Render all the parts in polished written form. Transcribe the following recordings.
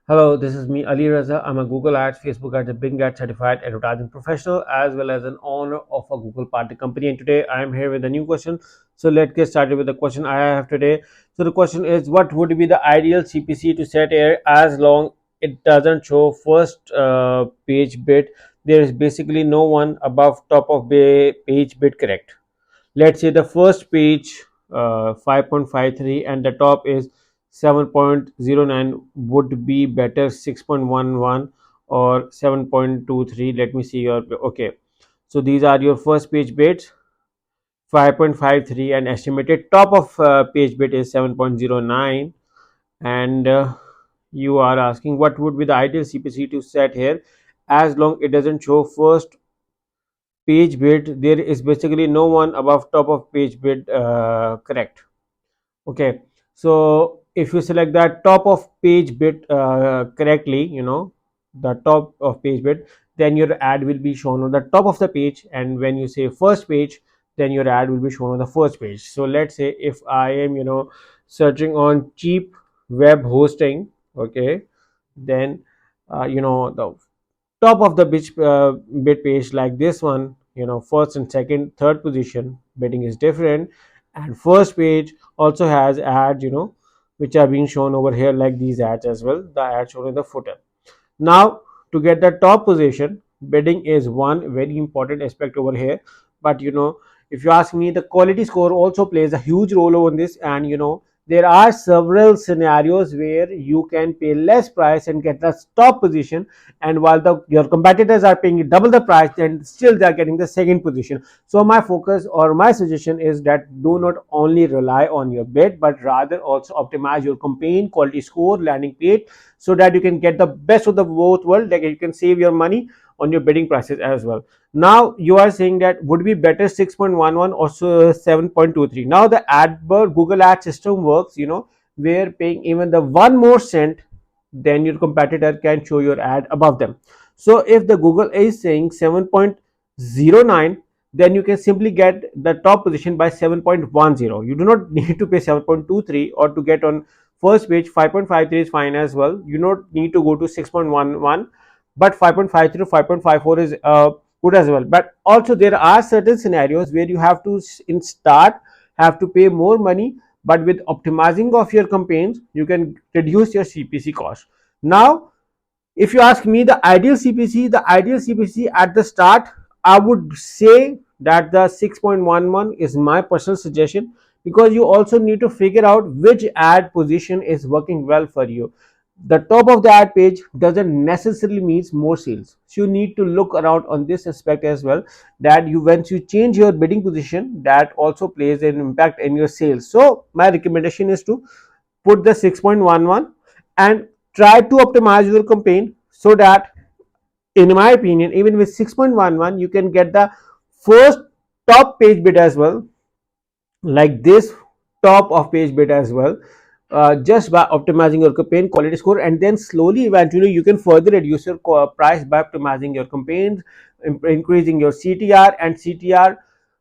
Hello, this is me, ALIRAZA. I'm a Google Ads, Facebook Ads, and Bing Ads certified advertising professional, as well as an owner of a Google partner company. And today I'm here with a new question. So let's get started with the question I have today. So the question is, what would be the ideal CPC to set here as long it doesn't show first page bit? There is basically no one above top of page bit, correct? Let's say the first page 5.53 and the top is 7.09, would be better 6.11 or 7.23. Let me see your, okay, so these are your first page bits 5.53 and estimated top of page bit is 7.09. And you are asking what would be the ideal CPC to set here as long it doesn't show first page bit. There is basically no one above top of page bit, correct? Okay, so if you select that top of page bit correctly, the top of page bit, then your ad will be shown on the top of the page. And when you say first page, then your ad will be shown on the first page. So let's say if I am searching on cheap web hosting, okay, then the top of the bid page like this one, first and second, third position bidding is different. And first page also has ads, which are being shown over here, like these ads as well, the ads shown in the footer. Now, to get the top position, bidding is one very important aspect over here. But if you ask me, the quality score also plays a huge role on this. And there are several scenarios where you can pay less price and get the top position, and while your competitors are paying double the price, then still they are getting the second position. So my focus or my suggestion is that do not only rely on your bid, but rather also optimize your campaign, quality score, landing page, so that you can get the best of the both world, like you can save your money on your bidding prices as well. Now you are saying that would be better 6.11 or so 7.23. Now the Google ad system works, where paying even the one more cent, then your competitor can show your ad above them. So if the Google is saying 7.09, then you can simply get the top position by 7.10. You do not need to pay 7.23, or to get on first page 5.53 is fine as well. You don't need to go to 6.11, but 5.53 to 5.54 is good as well. But also there are certain scenarios where you have to in start have to pay more money, but with optimizing of your campaigns you can reduce your CPC cost. Now if you ask me the ideal CPC at the start, I would say that the 6.11 is my personal suggestion, because you also need to figure out which ad position is working well for you. The top of the ad page doesn't necessarily means more sales, so you need to look around on this aspect as well, that once you change your bidding position, that also plays an impact in your sales. So my recommendation is to put the 6.11 and try to optimize your campaign, so that in my opinion, even with 6.11 you can get the first top page bid as well, like this top of page bid as well, just by optimizing your campaign quality score. And then slowly eventually you can further reduce your price by optimizing your campaigns, increasing your CTR. And CTR,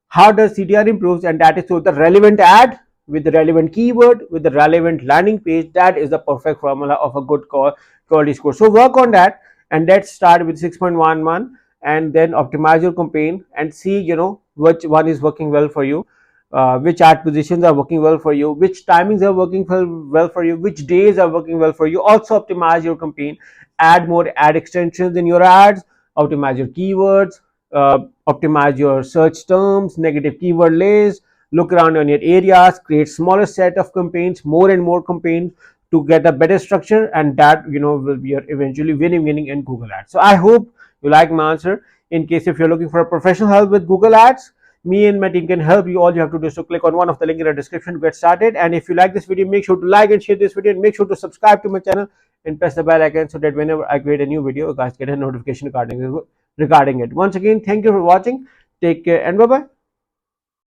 how does CTR improves? And that is through the relevant ad with the relevant keyword with the relevant landing page. That is the perfect formula of a good quality score. So work on that, and let's start with 6.11 and then optimize your campaign and see which one is working well for you, which ad positions are working well for you, which timings are working well for you, which days are working well for you. Also optimize your campaign, add more ad extensions in your ads, optimize your keywords, optimize your search terms, negative keyword lists, look around on your areas, create smaller set of campaigns, more and more campaigns, to get a better structure, and that will be your eventually winning in Google Ads. So I hope you like my answer. In case if you're looking for a professional help with Google Ads, me and my team can help you. All you have to do is to click on one of the link in the description to get started. And if you like this video, make sure to like and share this video, and make sure to subscribe to my channel and press the bell icon, so that whenever I create a new video, you guys get a notification regarding it. Once again, thank you for watching. Take care and bye bye.